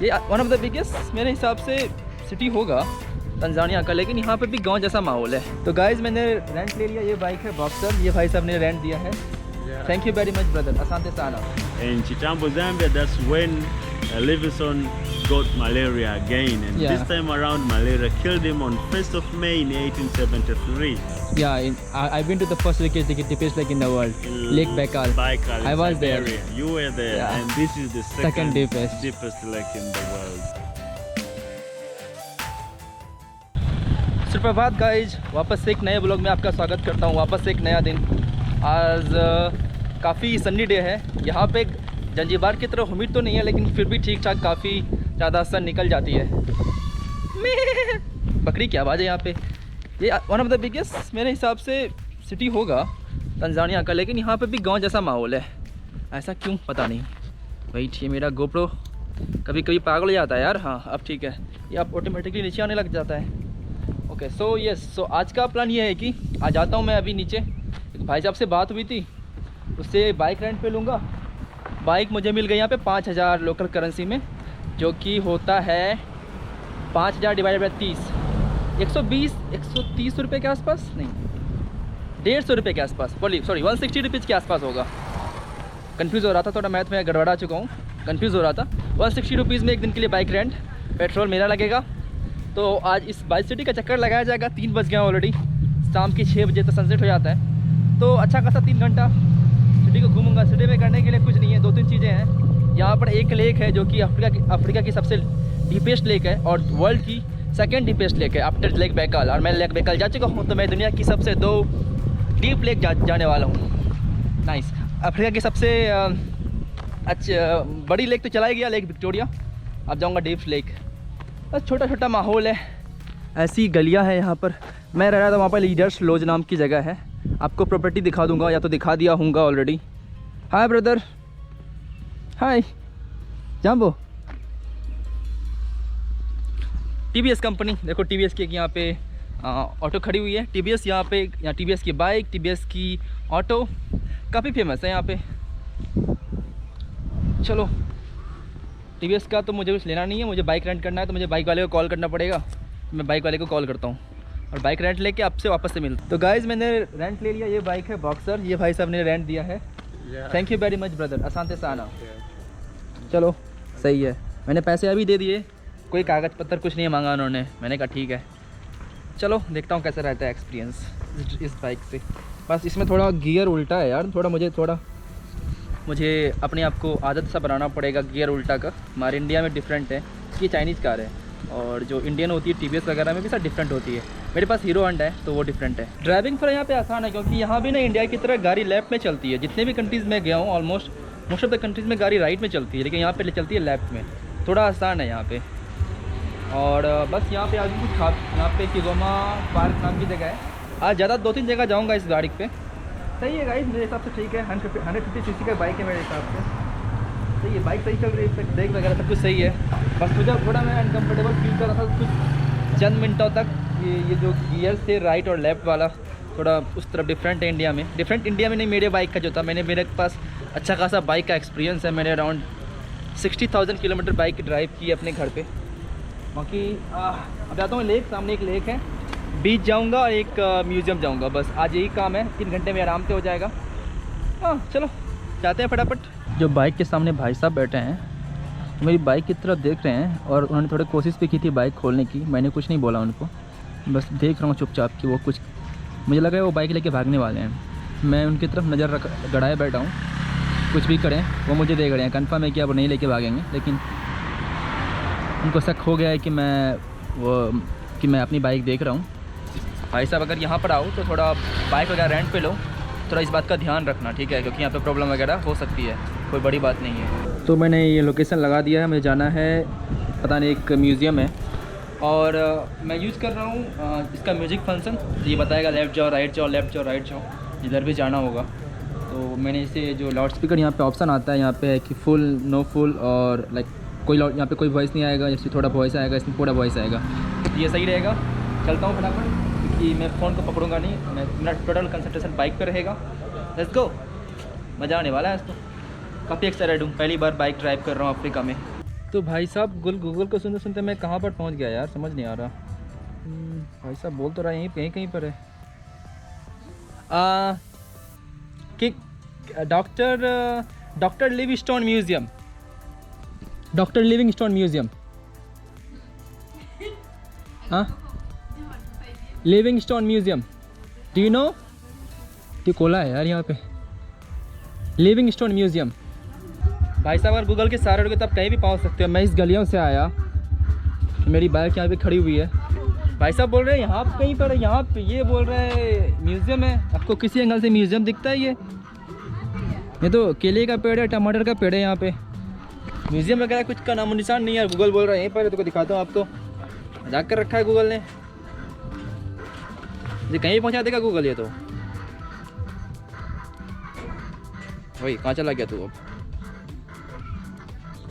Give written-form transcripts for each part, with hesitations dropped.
ये one of the biggest मेरे हिसाब से सिटी होगा तंजानिया का, लेकिन यहाँ पे भी गांव जैसा माहौल है। तो गाइज मैंने रेंट ले लिया, ये बाइक है बॉक्सर, ये भाई साहब ने रेंट दिया है। Thank you very much brother, asante sana. In Chitambo, Zambia, that's when Livingstone got malaria again, and this time around malaria killed him on 1st of May in 1873. Yeah, I've been to the first deepest lake in the world, Lake Baikal. Baikal, I was there. You were there, and this is the second deepest lake in the world. सुप्रभात guys, वापस से एक नए blog में आपका स्वागत करता हूँ। वापस से एक नया दिन। आज काफ़ी सन्नी डे है यहाँ पे। जंजीबार की तरह उम्मीद तो नहीं है, लेकिन फिर भी ठीक ठाक काफ़ी ज़्यादा सन निकल जाती है। बकरी की आवाज़ है यहाँ पे। ये वन ऑफ द बिगेस्ट मेरे हिसाब से सिटी होगा तंजानिया का, लेकिन यहाँ पे भी गांव जैसा माहौल है। ऐसा क्यों पता नहीं। वही ये मेरा गोप्रो कभी कभी पागल हो जाता है यार। हाँ अब ठीक है, ये आप ऑटोमेटिकली नीचे आने लग जाता है। ओके सो यस, आज का प्लान ये है कि आ जाता हूँ मैं अभी नीचे। एक भाई साहब से बात हुई थी, उससे बाइक रेंट पे लूँगा। बाइक मुझे मिल गई यहाँ पे 5000 लोकल करेंसी में, जो कि होता है 5000 डिवाइडेड बाई 30, 130 रुपये के आसपास, नहीं 150 रुपये के आसपास, सॉरी 160 रुपीज़ के आसपास होगा। कंफ्यूज़ हो रहा था, थोड़ा मैथ में गड़बड़ा चुका हूँ, कंफ्यूज़ हो रहा था। 160 रुपीज़ में एक दिन के लिए बाइक रेंट, पेट्रोल मेरा लगेगा। तो आज इस बाइक सिटी का चक्कर लगाया जाएगा। 3 बज गया ऑलरेडी, शाम के 6 बजे तक सनसेट हो जाता है। तो अच्छा खासा 3 घंटा सिटी को घूमूंगा। सिटी में करने के लिए कुछ नहीं है, 2-3 चीज़ें हैं। यहाँ पर एक लेक है जो कि अफ्रीका की सबसे डीपेस्ट लेक है और वर्ल्ड की सेकेंड डीपेस्ट लेक है आफ्टर लेक बैकाल। और मैं लेक बैकाल जा चुका हूँ, तो मैं दुनिया की सबसे 2 डीप लेक जाने वाला हूँ। नाइस। अफ्रीका की सबसे बड़ी लेक तो चला ही गया, लेक विक्टोरिया। अब जाऊँगा डीप लेक। बस छोटा छोटा माहौल है, ऐसी गलियां हैं यहाँ पर। मैं रह रहा था वहाँ पर लीडर्स लॉज नाम की जगह है। आपको प्रॉपर्टी दिखा दूंगा, या तो दिखा दिया होगा ऑलरेडी। हाय ब्रदर, हाय जाम्बो। टीवीएस कंपनी, देखो टीवीएस की यहाँ पे ऑटो खड़ी हुई है। टीवीएस यहाँ पे, यहाँ टीवीएस की बाइक, टीवीएस की ऑटो काफ़ी फेमस है यहाँ पे। चलो, टीवीएस का तो मुझे कुछ लेना नहीं है, मुझे बाइक रेंट करना है, तो मुझे बाइक वाले को कॉल करना पड़ेगा। मैं बाइक वाले को कॉल करता हूँ और बाइक रेंट लेके आपसे वापस से मिलता हूँ। तो गाइज़ मैंने रेंट ले लिया, ये बाइक है बॉक्सर, ये भाई साहब ने रेंट दिया है। Thank you very much brother, asante sana। चलो सही है, मैंने पैसे अभी दे दिए, कोई कागज़ पत्तर कुछ नहीं मांगा उन्होंने। मैंने कहा ठीक है, चलो देखता हूँ कैसा रहता है एक्सपीरियंस इस बाइक से। बस इसमें थोड़ा गियर उल्टा है यार, मुझे अपने आप को आदत सा बनाना पड़ेगा गियर उल्टा का। हमारे इंडिया में डिफरेंट है, ये चाइनीज़ कार है, और जो इंडियन होती है टीवीएस वगैरह में भी सब डिफरेंट होती है। मेरे पास हीरो हंड है तो वो डिफरेंट है। ड्राइविंग पर यहाँ पे आसान है, क्योंकि यहाँ भी ना इंडिया की तरह गाड़ी लेफ्ट में चलती है। जितने भी कंट्रीज़ में गया हूँ मोस्ट ऑफ द कंट्रीज़ में गाड़ी राइट में चलती है, लेकिन यहाँ पे चलती है लेफ्ट में। थोड़ा आसान है यहाँ पे। और बस यहाँ पे आगे कुछ यहाँ पे किगोमा पार्क नाम की जगह है। आज ज़्यादा 2-3 जगह जाऊँगा इस गाड़ी पे। सही है गाइस, मेरे हिसाब से ठीक है। 150 सीसी का बाइक है मेरे हिसाब से। सही है, बाइक सही चल रही है, ब्रेक वगैरह सब कुछ सही है। बस मुझे थोड़ा मैं अनकम्फर्टेबल फील कर रहा था कुछ चंद मिनटों तक। ये जो गियर्स थे राइट और लेफ़्ट वाला, थोड़ा उस तरफ डिफरेंट है इंडिया में। डिफरेंट इंडिया में नहीं, मेरे बाइक का जो था, मेरे पास अच्छा खासा बाइक का एक्सपीरियंस है। मैंने अराउंड 60,000 किलोमीटर बाइक ड्राइव की अपने घर पर। बाकी अब जाता हूँ लेक, सामने एक लेक है, बीच जाऊंगा और एक म्यूज़ियम जाऊंगा। बस आज यही काम है, 3 घंटे में आराम से हो जाएगा। हाँ चलो जाते हैं फटाफट। जो बाइक के सामने भाई साहब बैठे हैं, मेरी बाइक की तरफ देख रहे हैं, और उन्होंने थोड़ी कोशिश भी की थी बाइक खोलने की। मैंने कुछ नहीं बोला उनको, बस देख रहा हूँ चुपचाप कि वो कुछ, मुझे लगा है वो बाइक लेके भागने वाले हैं। मैं उनकी तरफ नज़र गड़ाए बैठा हूँ, कुछ भी करें वो मुझे देख रहे हैं। कन्फर्म है कि अब नहीं लेके भागेंगे, लेकिन उनको शक हो गया है कि मैं अपनी बाइक देख रहा हूँ। भाई साहब अगर यहाँ पर आओ तो थोड़ा बाइक वगैरह रेंट पे लो, थोड़ा इस बात का ध्यान रखना, ठीक है, क्योंकि यहाँ पे प्रॉब्लम वगैरह हो सकती है, कोई बड़ी बात नहीं है। तो मैंने ये लोकेशन लगा दिया है, मुझे जाना है, पता नहीं एक म्यूज़ियम है, और मैं यूज़ कर रहा हूँ इसका म्यूज़िक फंक्शन। ये बताएगा लेफ़्ट जाओ राइट जाओ, लेफ़्ट जाओ राइट जाओ, जिधर भी जाना होगा। तो मैंने इसे जो लाउड स्पीकर यहाँ पे ऑप्शन आता है, यहाँ पे है कि फुल, नो फुल, और लाइक कोई यहाँ पे कोई वॉइस नहीं आएगा, जैसे थोड़ा वॉइस आएगा, इसमें पूरा वॉइस आएगा। ये सही रहेगा। चलता हूँ फटाफट, कि मैं फ़ोन को पकड़ूंगा नहीं, मेरा टोटल कंसंट्रेशन बाइक पर रहेगा। लेट्स गो, मज़ा आने वाला है इसको। काफ़ी एक्साइटेड हूँ, पहली बार बाइक ड्राइव कर रहा हूँ अफ्रीका में। तो भाई साहब गूगल को सुनते सुनते मैं कहाँ पर पहुँच गया यार, समझ नहीं आ रहा। भाई साहब बोल तो रहा है यहीं कहीं पर है। कि doctor Livingstone museum, doctor Livingstone museum, हाँ Livingstone museum, do you know? तो खोला है यार यहाँ पे लिविंगस्टोन म्यूजियम। भाई साहब अगर गूगल के सारे लोग तब कहीं भी पहुँच सकते हो। मैं इस गलियों से आया, मेरी बाइक यहाँ पे खड़ी हुई है। भाई साहब बोल रहे हैं यहाँ कहीं पर, यहाँ पे ये बोल रहे हैं म्यूज़ियम है। आपको किसी एंगल से म्यूज़ियम दिखता है? ये तो केले का पेड़ है, टमाटर का पेड़ है, यहाँ पे म्यूज़ियम वगैरह कुछ का नामो निशान नहीं है। गूगल बोल रहा है यहीं पर, तो दिखाता हूँ आपको। मजाक कर रखा है गूगल ने, ये कहीं पहुँचा देगा गूगल। ये तो वही कहाँ चला गया तू अब?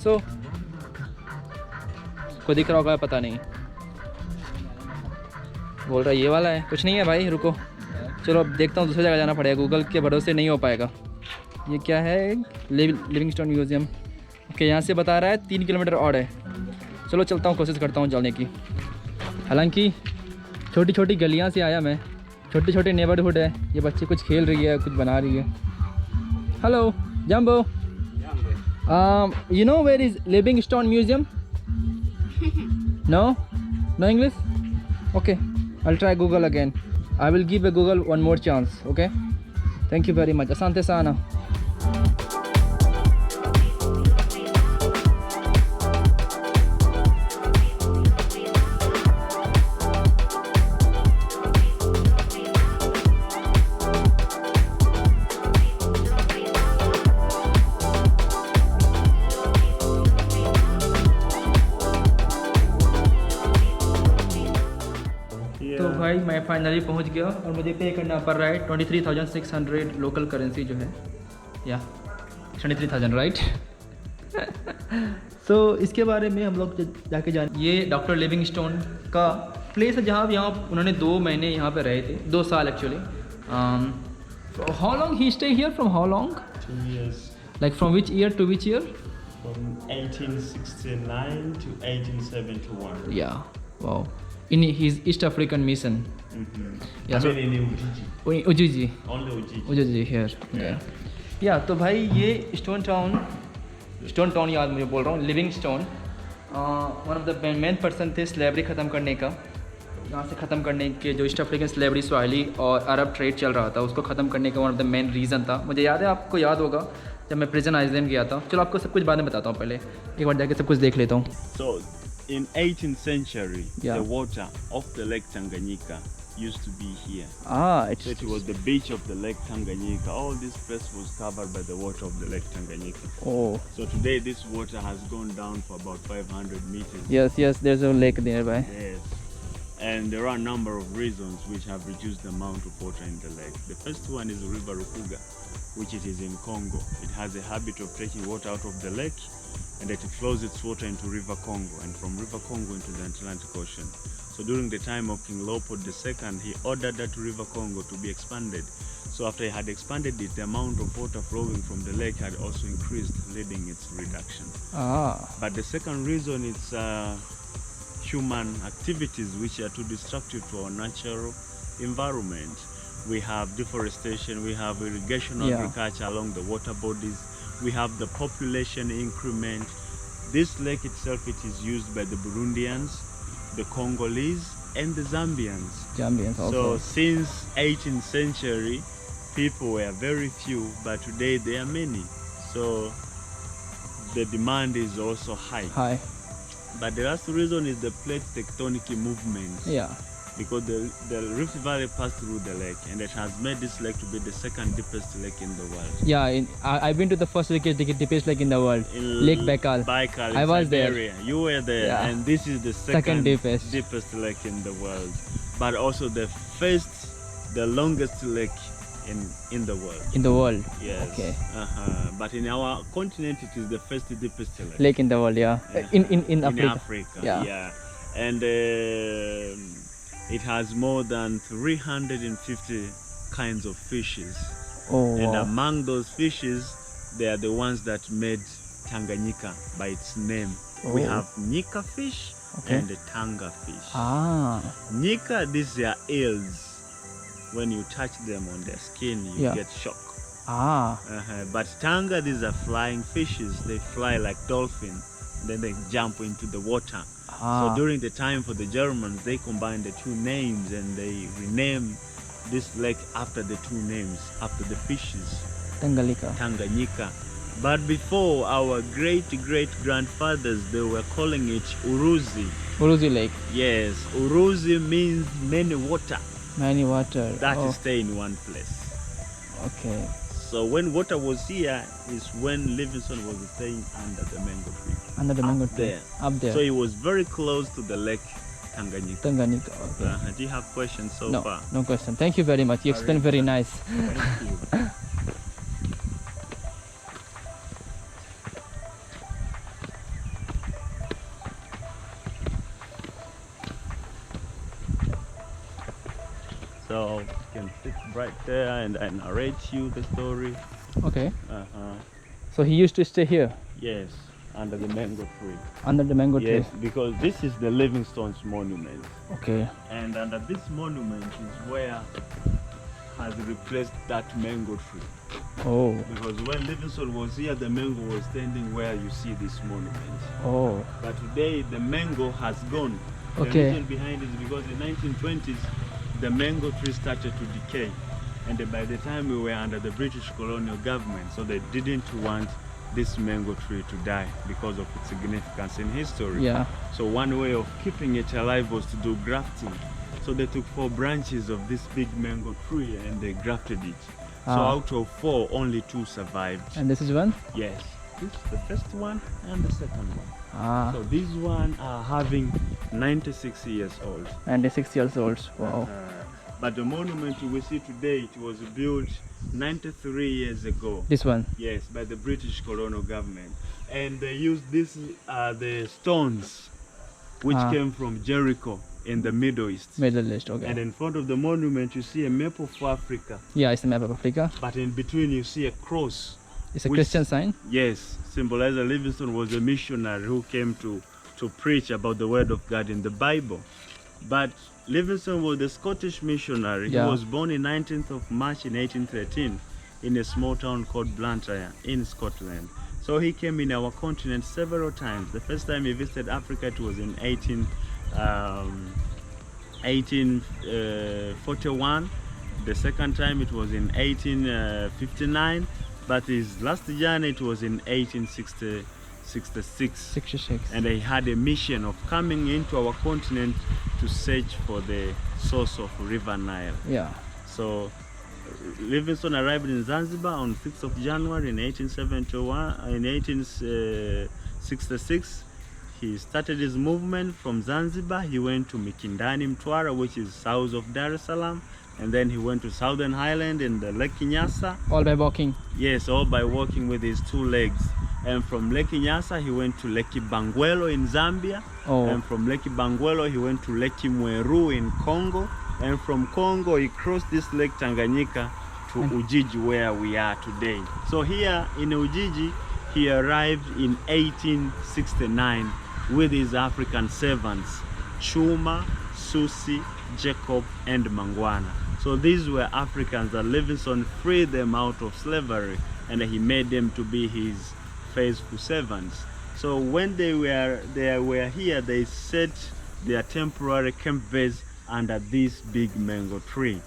सो को दिख रहा होगा पता नहीं। बोल रहा है ये वाला है, कुछ नहीं है भाई, रुको चलो अब देखता हूँ, दूसरी जगह जाना पड़ेगा, गूगल के भरोसे नहीं हो पाएगा। ये क्या है? Livingstone museum. ओके यहाँ से बता रहा है 3 किलोमीटर और है। चलो चलता हूँ, कोशिश करता हूँ जाने की। हालांकि छोटी छोटी गलियाँ से आया मैं, छोटे छोटे नेबरहुड है। ये बच्चे कुछ खेल रही है, कुछ बना रही है। हेलो जम्बो, you know where is Livingstone museum? No English? Okay, I'll try Google again. I will give a Google one more chance. Okay, thank you very much. Asante sana. तो भाई मैं फाइनली पहुंच गया और मुझे पे करना पड़ रहा है 23,600 लोकल करेंसी जो है, या 23,000 राइट। सो इसके बारे में हम लोग जाके जान। ये डॉक्टर लिविंगस्टोन का प्लेस है जहाँ उन्होंने 2 महीने यहाँ पे रहे थे, 2 साल actually. How long he stay here? From how long? 2 years. Like from which year to which year? From 1869 to 1871. Yeah, wow. In his East African mission. Yeah, so in Ujiji. Ujiji. Only Ujiji. Ujiji here. Yeah. Yeah, तो भाई ये stone town याद मुझे बोल रहा हूँ, Livingstone one of the main person थे slavery ख़त्म करने का। यहाँ से ख़त्म करने के जो ईस्ट अफ्रीकन स्लेवरी, स्वाहिली और अरब ट्रेड चल रहा था, उसको ख़त्म करने का one of the main reason था। मुझे याद है, आपको याद होगा जब मैं प्रिजन आइलैंड गया था। चलो आपको सब कुछ बाद में बताता हूँ, पहले एक बार जाके सब कुछ देख लेता हूँ। So in 18th century, Yeah. the water of the Lake Tanganyika used to be here. It's So it was the beach of the Lake Tanganyika. All this place was covered by the water of the Lake Tanganyika. oh So today this water has gone down for about 500 meters. yes, there's a lake nearby. Yes. And there are a number of reasons which have reduced the amount of water in the lake. The first one is the river Rukuga, which it is in Congo. It has a habit of taking water out of the lake and it flows its water into River Congo, and from River Congo into the Atlantic Ocean. So during the time of King Leopold II, he ordered that River Congo to be expanded. So after he had expanded it, the amount of water flowing from the lake had also increased, leading its reduction. But the second reason is human activities which are too destructive to our natural environment. We have deforestation, we have irrigation agriculture along the water bodies, we have the population increment. This lake itself, it is used by the Burundians, the Congolese and the Zambians. Also. So since 18th century, people were very few, but today there are many. So the demand is also high. But the last reason is the plate tectonic movement. Yeah. Because the Rift Valley passed through the lake, and it has made this lake to be the second deepest lake in the world. Yeah, I've been to the first deepest lake in the world, Lake Baikal. Baikal, I was Siberia. There. You were there, yeah. And this is the second deepest lake in the world, but also the longest lake in the world. In the world. Yes. Okay. But in our continent, it is the first deepest lake in the world. Yeah. In Africa. In Africa. Yeah. And it has more than 350 kinds of fishes. And among those fishes, they are the ones that made Tanganyika by its name, We Oh. have Nika fish Okay. and the Tanga fish. Ah. Nika, these are eels. When you touch them on their skin, you Yeah. get shock. Ah. But Tanga, these are flying fishes. They fly like dolphins. Then they jump into the water. Ah. So during the time for the Germans, they combined the two names and they renamed this lake after the two names, after the fishes, Tanganyika. Tanganyika. But before, our great-great-grandfathers, they were calling it Uruzi. Uruzi Lake. Yes, Uruzi means many water Many water. that Oh. stay in one place. Okay. So when water was here is when Livingstone was staying under the mango tree. Under the mango tree. there. Up there. So he was very close to the lake Tanganyika. Tanganyika. Okay. Do you have questions so No, far? no question. Thank you very much. You explained very nice. Thank you. So you can sit right there and I narrate you the story. Okay. Uh-huh. So he used to stay here Yes, under the mango tree. under the mango Yes, tree. because this is the Livingstone's monument. Okay. And under this monument is where has replaced that mango tree. Oh. Because when Livingstone was here, the mango was standing where you see this monument. Oh. But today, the mango has gone. The Okay. reason behind it is because in the 1920s, the mango tree started to decay. And by the time we were under the British colonial government, so they didn't want this mango tree to die because of its significance in history. Yeah. So one way of keeping it alive was to do grafting. So they took 4 branches of this big mango tree and they grafted it. So Ah. out of 4, only 2 survived. And this is one? Yes, this is the first one and the second one. Ah. So these one are having 96 years old. 96 years old. Wow. But the monument you will see today, it was built 93 years ago. This one. Yes, by the British colonial government. And they used this, the stones, which Ah. came from Jericho in the Middle East. Middle East. Okay. And in front of the monument, you see a map of Africa. Yeah, it's the map of Africa. But in between, you see a cross. It's a Which- Christian sign. Yes, symbolizing Livingstone was a missionary who came to preach about the word of God in the Bible. But Livingstone was a Scottish missionary. Yeah. He was born in 19th of March in 1813 in a small town called Blantyre in Scotland. So he came in our continent several times. The first time he visited Africa, it was in 1841. The second time it was in 1859. But his last journey, it was in 1866. 66. And he had a mission of coming into our continent to search for the source of River Nile. Yeah. So Livingstone arrived in Zanzibar on 6th of January in 1866. He started his movement from Zanzibar. He went to Mikindani, Mtwara, which is south of Dar es Salaam. And then he went to Southern Highland and the Lake Nyasa. All by walking. Yes, all by walking with his 2 legs. And from Lake Nyasa, he went to Lake Bangwelo in Zambia. Oh. And from Lake Bangwelo, he went to Lake Mweru in Congo. And from Congo, he crossed this Lake Tanganyika to Ujiji, where we are today. So here in Ujiji, he arrived in 1869 with his African servants, Chuma, Susi, Jacob, and Mangwana. So these were Africans that Livingstone freed them out of slavery, and he made them to be his faithful servants. So when they were here, they set their temporary camp base under this big mango tree.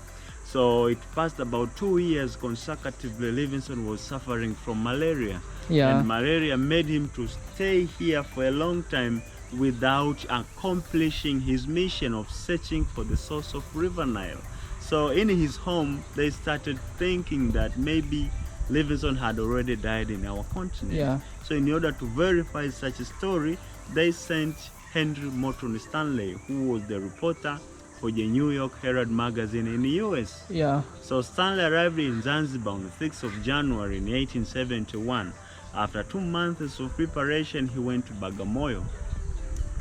So it passed about 2 years consecutively. Livingstone was suffering from malaria. Yeah. And malaria made him to stay here for a long time without accomplishing his mission of searching for the source of River Nile. So in his home, they started thinking that maybe Livingstone had already died in our continent. Yeah. So in order to verify such a story, they sent Henry Morton Stanley, who was the reporter for the New York Herald magazine in the US. Yeah. So Stanley arrived in Zanzibar on the 6th of January in 1871. After 2 months of preparation, he went to Bagamoyo.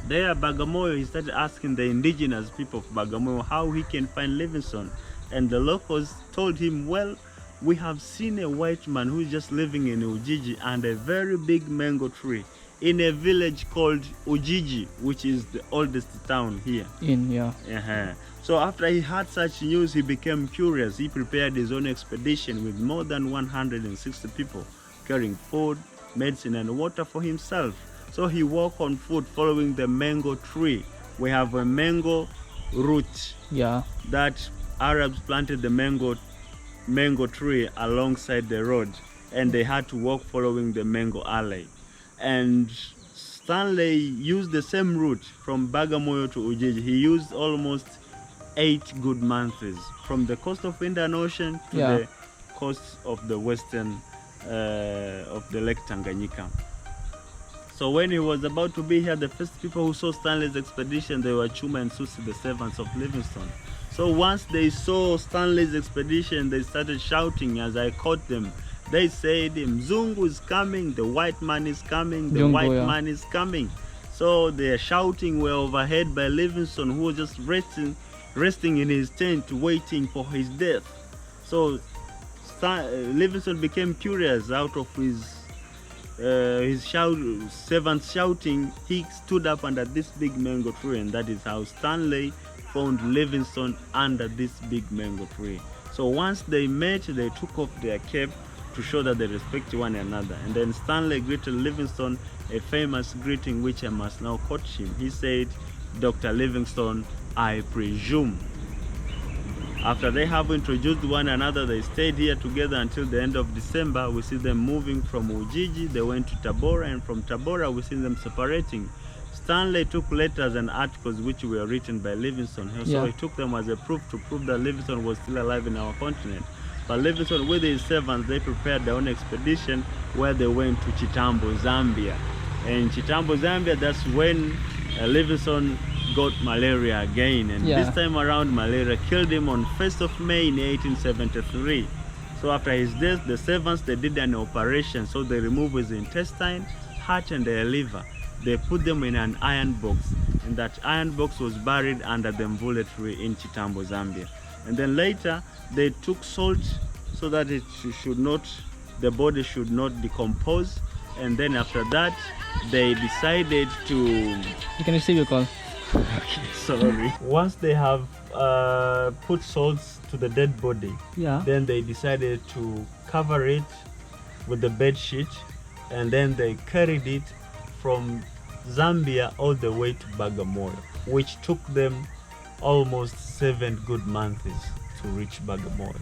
There at Bagamoyo, he started asking the indigenous people of Bagamoyo how he can find Livingstone. And the locals told him, well, we have seen a white man who is just living in Ujiji under a very big mango tree in a village called Ujiji, which is the oldest town here. So after he heard such news, he became curious. He prepared his own expedition with more than 160 people, carrying food, medicine, and water for himself. So he walked on foot following the mango tree. We have a mango root that Arabs planted the mango tree alongside the road, and they had to walk following the mango alley. And Stanley used the same route from Bagamoyo to Ujiji. He used almost 8 good months from the coast of Indian Ocean to the coast of the western of the Lake Tanganyika. So when he was about to be here, the first people who saw Stanley's expedition, they were Chuma and Susi, the servants of Livingstone. So once they saw Stanley's expedition, they started shouting as I caught them. They said, Mzungu is coming, the white man is coming, the white man is coming. So their shouting were overheard by Livingstone, who was just resting in his tent, waiting for his death. So Livingstone became curious. Out of his servants shouting, he stood up under this big mango tree, and that is how Stanley found Livingstone under this big mango tree. So once they met, they took off their cape to show that they respect one another. And then Stanley greeted Livingstone a famous greeting which I must now quote him. He said, Dr. Livingstone, I presume. After they have introduced one another, they stayed here together until the end of December. We see them moving from Ujiji, they went to Tabora, and from Tabora we see them separating. Stanley took letters and articles which were written by Livingstone. So he took them as a proof to prove that Livingstone was still alive in our continent. But Livingstone with his servants, they prepared their own expedition where they went to Chitambo, Zambia. And Chitambo, Zambia, that's when Livingstone got malaria again. And this time around, malaria killed him on 1st of May in 1873. So after his death, the servants, they did an operation. So they removed his intestine, heart, and their liver. They put them in an iron box, and that iron box was buried under the mvule tree in Chitambo, Zambia. And then later they took salt so that it should not, the body should not decompose. And then after that, they decided to. You can receive your call. Okay, sorry. Once they have put salts to the dead body, then they decided to cover it with the bed sheet, and then they carried it from Zambia all the way to Bagamoyo, which took them almost 7 good months to reach Bagamoyo.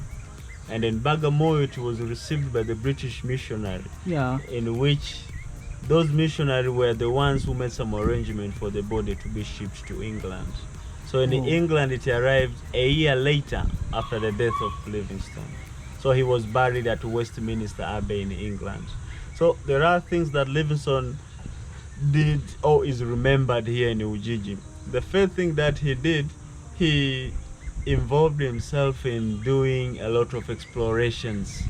And in Bagamoyo, it was received by the British missionary, in which those missionaries were the ones who made some arrangement for the body to be shipped to England. So in England, it arrived a year later after the death of Livingstone. So he was buried at Westminster Abbey in England. So there are things that Livingstone did or is remembered here in Ujiji. The first thing that he did, he involved himself in doing a lot of explorations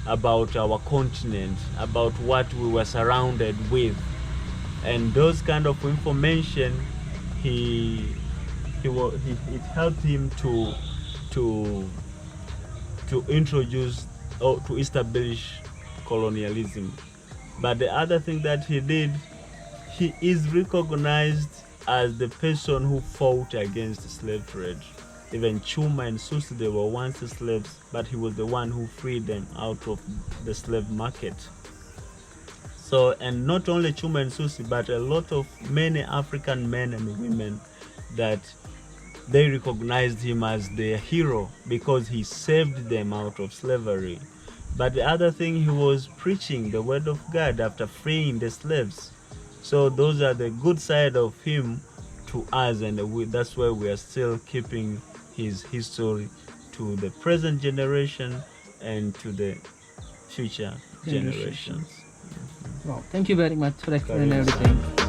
about our continent, about what we were surrounded with, and those kind of information it helped him to introduce or to establish colonialism. But the other thing that he did, he is recognized as the person who fought against the slave trade. Even Chuma and Susi, they were once slaves, but he was the one who freed them out of the slave market. So, and not only Chuma and Susi, but a lot of many African men and women, that they recognized him as their hero because he saved them out of slavery. But the other thing, he was preaching the word of God after freeing the slaves. So those are the good side of him to us, and that's why we are still keeping his history to the present generation and to the future generations. Wow, thank you very much for explaining everything.